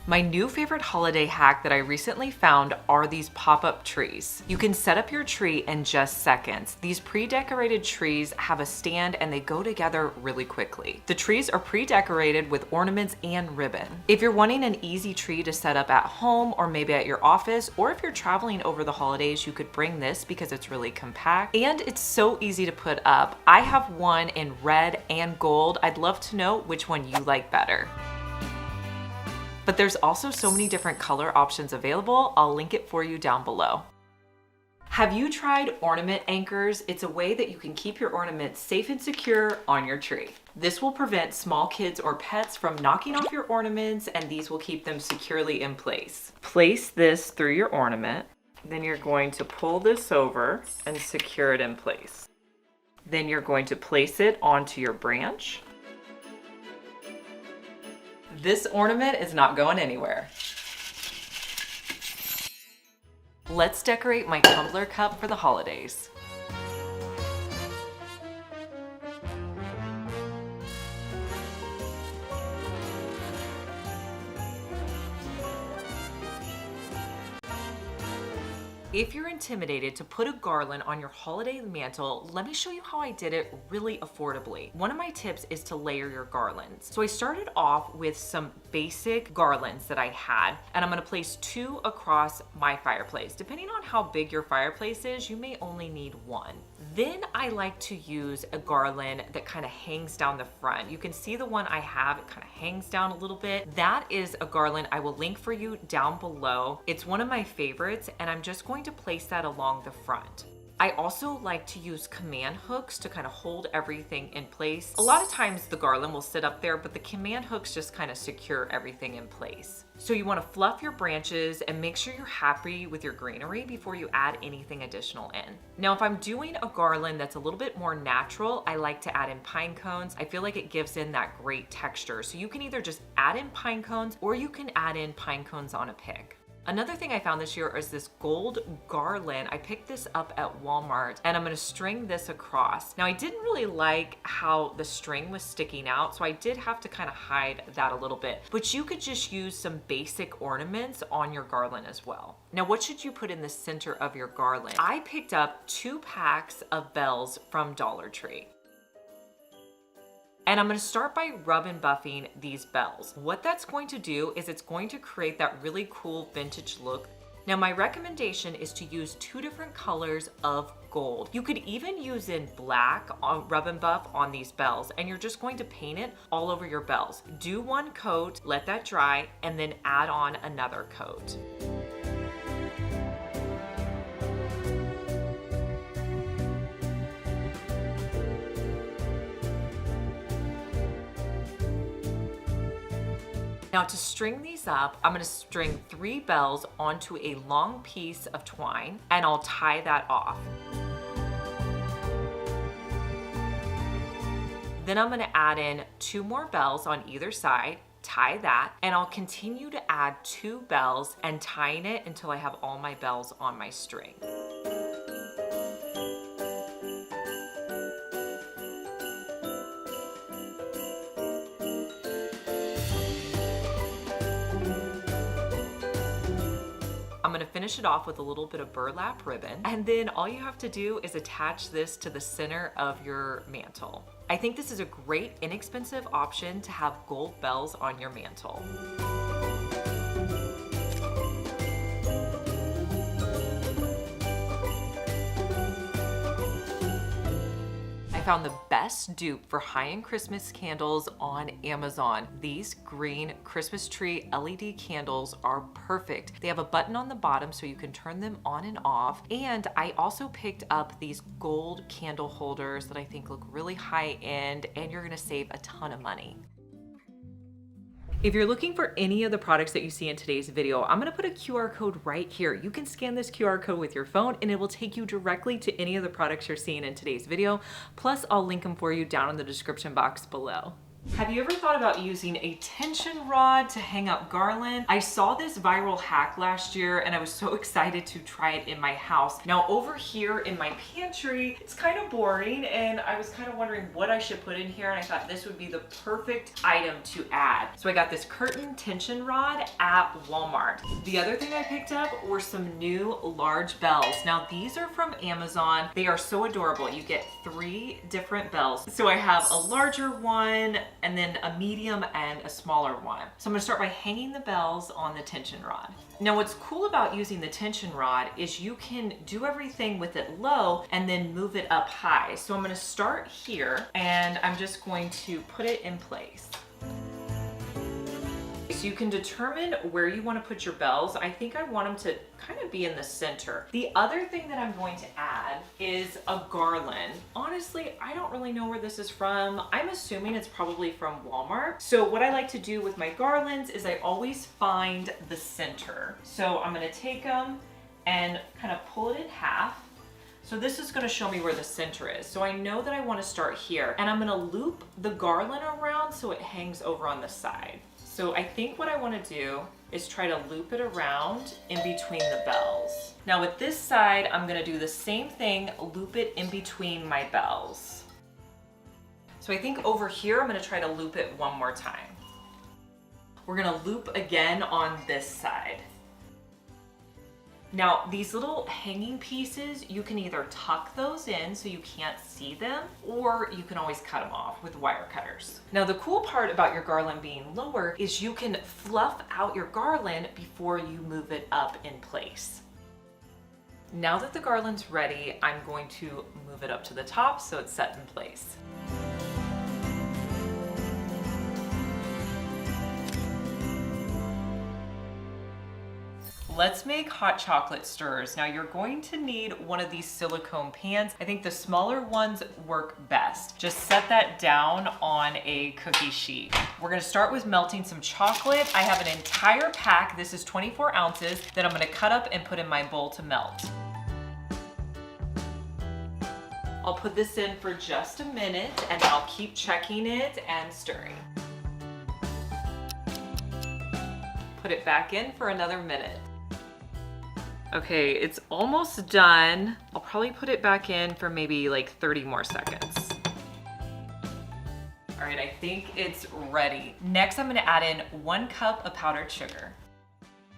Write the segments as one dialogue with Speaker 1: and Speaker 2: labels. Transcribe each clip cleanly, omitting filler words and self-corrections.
Speaker 1: My new favorite holiday hack that I recently found are these pop-up trees. You can set up your tree in just seconds. These pre-decorated trees have a stand and they go together really quickly. The trees are pre-decorated with ornaments and ribbon. If you're wanting an easy tree to set up at home or maybe at your office, or if you're traveling over the holidays, you could bring this because it's really compact and it's so easy to put up. I have one in red and gold. I'd love to know which one you like better. But there's also so many different color options available. I'll link it for you down below. Have you tried ornament anchors? It's a way that you can keep your ornaments safe and secure on your tree. This will prevent small kids or pets from knocking off your ornaments, and these will keep them securely in place. Place this through your ornament. Then you're going to pull this over and secure it in place. Then you're going to place it onto your branch. This ornament is not going anywhere. Let's decorate my tumbler cup for the holidays. If you're intimidated to put a garland on your holiday mantle, let me show you how I did it really affordably. One of my tips is to layer your garlands. So I started off with some basic garlands that I had, and I'm gonna place 2 across my fireplace. Depending on how big your fireplace is, you may only need 1. Then I like to use a garland that kind of hangs down the front. You can see the one I have, it kind of hangs down a little bit. That is a garland I will link for you down below. It's one of my favorites, and I'm just going to place that along the front. I also like to use command hooks to kind of hold everything in place. A lot of times the garland will sit up there, but the command hooks just kind of secure everything in place. So you want to fluff your branches and make sure you're happy with your greenery before you add anything additional in. Now, if I'm doing a garland that's a little bit more natural, I like to add in pine cones. I feel like it gives in that great texture. So you can either just add in pine cones or you can add in pine cones on a pick. Another thing I found this year is this gold garland. I picked this up at Walmart and I'm gonna string this across. Now, I didn't really like how the string was sticking out, so I did have to kind of hide that a little bit. But you could just use some basic ornaments on your garland as well. Now, what should you put in the center of your garland? I picked up 2 packs of bells from Dollar Tree. And I'm gonna start by rub and buffing these bells. What that's going to do is it's going to create that really cool vintage look. Now, my recommendation is to use 2 different colors of gold. You could even use in black on rub and buff on these bells, and you're just going to paint it all over your bells. Do 1 coat, let that dry, and then add on another coat. Now, to string these up, I'm gonna string 3 bells onto a long piece of twine, and I'll tie that off. Then I'm gonna add in 2 more bells on either side, tie that, and I'll continue to add 2 bells and tying it until I have all my bells on my string. I'm gonna finish it off with a little bit of burlap ribbon, and then all you have to do is attach this to the center of your mantle. I think this is a great, inexpensive option to have gold bells on your mantle. Found the best dupe for high-end Christmas candles on Amazon. These green Christmas tree LED candles are perfect. They have a button on the bottom so you can turn them on and off. And I also picked up these gold candle holders that I think look really high-end, and you're gonna save a ton of money. If you're looking for any of the products that you see in today's video, I'm gonna put a QR code right here. You can scan this QR code with your phone and it will take you directly to any of the products you're seeing in today's video. Plus, I'll link them for you down in the description box below. Have you ever thought about using a tension rod to hang up garland? I saw this viral hack last year and I was so excited to try it in my house. Now over here in my pantry, it's kind of boring and I was kind of wondering what I should put in here, and I thought this would be the perfect item to add. So I got this curtain tension rod at Walmart. The other thing I picked up were some new large bells. Now these are from Amazon. They are so adorable. You get 3 different bells. So I have a larger one, and then a medium and a smaller one. So I'm gonna start by hanging the bells on the tension rod. Now what's cool about using the tension rod is you can do everything with it low and then move it up high. So I'm gonna start here and I'm just going to put it in place. So you can determine where you want to put your bells. I think I want them to kind of be in the center. The other thing that I'm going to add is a garland. Honestly, I don't really know where this is from. I'm assuming it's probably from Walmart. So what I like to do with my garlands is I always find the center. So I'm going to take them and kind of pull it in half. So this is gonna show me where the center is. So I know that I wanna start here, and I'm gonna loop the garland around so it hangs over on the side. So I think what I wanna do is try to loop it around in between the bells. Now with this side, I'm gonna do the same thing, loop it in between my bells. So I think over here, I'm gonna try to loop it one more time. We're gonna loop again on this side. Now, these little hanging pieces, you can either tuck those in so you can't see them, or you can always cut them off with wire cutters. Now, the cool part about your garland being lower is you can fluff out your garland before you move it up in place. Now that the garland's ready, I'm going to move it up to the top so it's set in place. Let's make hot chocolate stirrers. Now you're going to need one of these silicone pans. I think the smaller ones work best. Just set that down on a cookie sheet. We're gonna start with melting some chocolate. I have an entire pack, this is 24 ounces, that I'm gonna cut up and put in my bowl to melt. I'll put this in for just a minute and I'll keep checking it and stirring. Put it back in for another minute. Okay, it's almost done. I'll probably put it back in for maybe like 30 more seconds. All right, I think it's ready. Next, I'm gonna add in 1 cup of powdered sugar.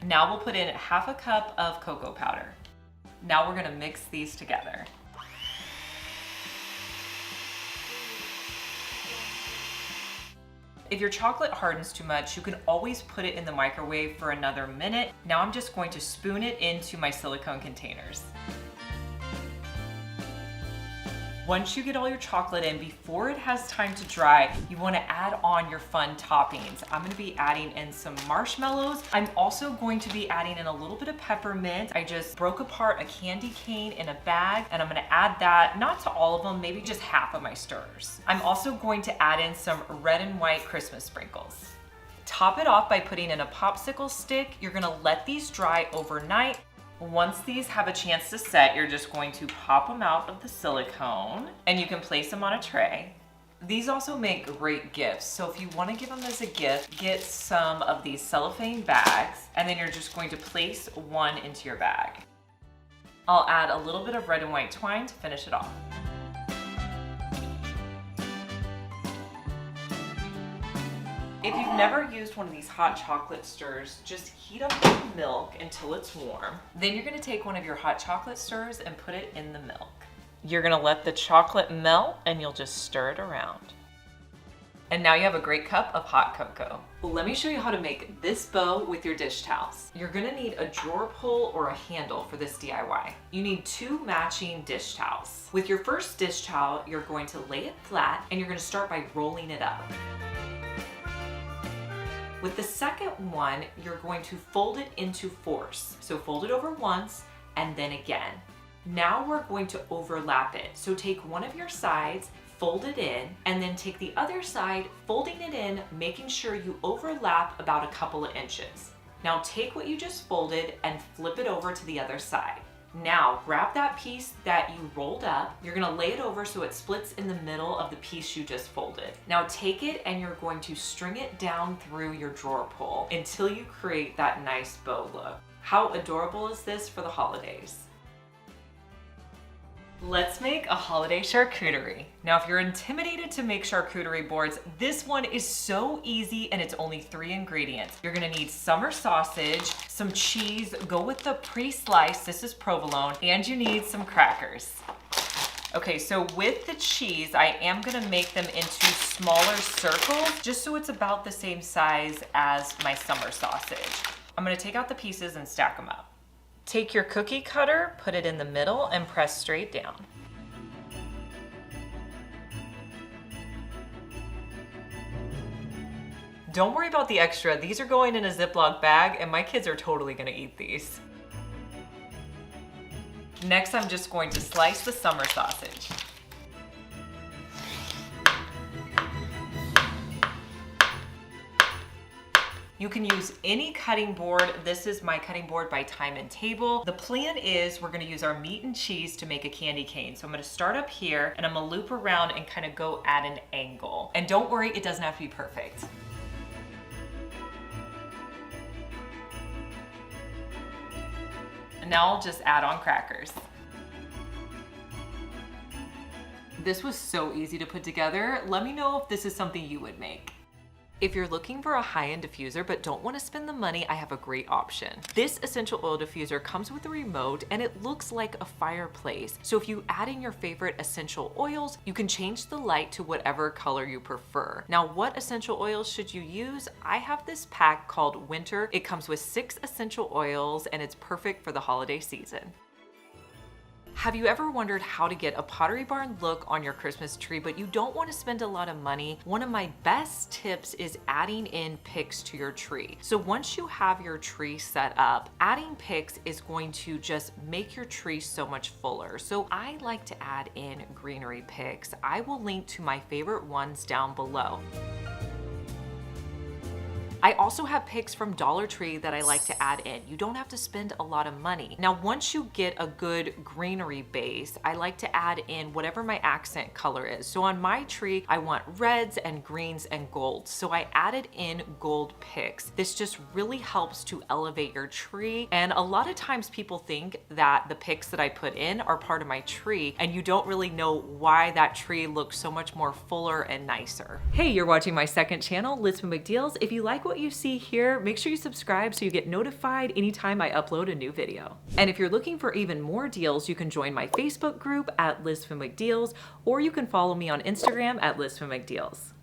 Speaker 1: Now we'll put in ½ a cup of cocoa powder. Now we're gonna mix these together. If your chocolate hardens too much, you can always put it in the microwave for another minute. Now I'm just going to spoon it into my silicone containers. Once you get all your chocolate in, before it has time to dry, you wanna add on your fun toppings. I'm gonna be adding in some marshmallows. I'm also going to be adding in a little bit of peppermint. I just broke apart a candy cane in a bag, and I'm gonna add that, not to all of them, maybe just half of my stirrers. I'm also going to add in some red and white Christmas sprinkles. Top it off by putting in a popsicle stick. You're gonna let these dry overnight. Once these have a chance to set, you're just going to pop them out of the silicone and you can place them on a tray. These also make great gifts. So if you want to give them as a gift, get some of these cellophane bags and then you're just going to place one into your bag. I'll add a little bit of red and white twine to finish it off. If you've never used one of these hot chocolate stirrers, just heat up the milk until it's warm. Then you're gonna take one of your hot chocolate stirrers and put it in the milk. You're gonna let the chocolate melt and you'll just stir it around. And now you have a great cup of hot cocoa. Let me show you how to make this bow with your dish towels. You're gonna need a drawer pull or a handle for this DIY. You need 2 matching dish towels. With your first dish towel, you're going to lay it flat and you're gonna start by rolling it up. With the second one, you're going to fold it into 4s. So fold it over once and then again. Now we're going to overlap it. So take one of your sides, fold it in, and then take the other side, folding it in, making sure you overlap about a couple of inches. Now take what you just folded and flip it over to the other side. Now grab that piece that you rolled up. You're gonna lay it over so it splits in the middle of the piece you just folded. Now take it and you're going to string it down through your drawer pull until you create that nice bow look. How adorable is this for the holidays? Let's make a holiday charcuterie. Now, if you're intimidated to make charcuterie boards, this one is so easy and it's only 3 ingredients. You're gonna need summer sausage, some cheese, go with the pre-sliced, this is provolone, and you need some crackers. Okay, so with the cheese, I am gonna make them into smaller circles, just so it's about the same size as my summer sausage. I'm gonna take out the pieces and stack them up. Take your cookie cutter, put it in the middle, and press straight down. Don't worry about the extra. These are going in a Ziploc bag, and my kids are totally gonna eat these. Next, I'm just going to slice the summer sausage. You can use any cutting board. This is my cutting board by Time and Table. The plan is we're gonna use our meat and cheese to make a candy cane. So I'm gonna start up here and I'm gonna loop around and kind of go at an angle. And don't worry, it doesn't have to be perfect. And now I'll just add on crackers. This was so easy to put together. Let me know if this is something you would make. If you're looking for a high-end diffuser but don't want to spend the money, I have a great option. This essential oil diffuser comes with a remote and it looks like a fireplace. So if you add in your favorite essential oils, you can change the light to whatever color you prefer. Now, what essential oils should you use? I have this pack called Winter. It comes with 6 essential oils and it's perfect for the holiday season. Have you ever wondered how to get a Pottery Barn look on your Christmas tree, but you don't want to spend a lot of money? One of my best tips is adding in picks to your tree. So once you have your tree set up, adding picks is going to just make your tree so much fuller. So I like to add in greenery picks. I will link to my favorite ones down below. I also have picks from Dollar Tree that I like to add in. You don't have to spend a lot of money. Now, once you get a good greenery base, I like to add in whatever my accent color is. So on my tree, I want reds and greens and golds. So I added in gold picks. This just really helps to elevate your tree. And a lot of times people think that the picks that I put in are part of my tree, and you don't really know why that tree looks so much more fuller and nicer. Hey, you're watching my second channel, Liz from McDeals. If you like what you see here, make sure you subscribe so you get notified anytime I upload a new video. And if you're looking for even more deals, you can join my Facebook group at Liz from McDeals, or you can follow me on Instagram at Liz from McDeals.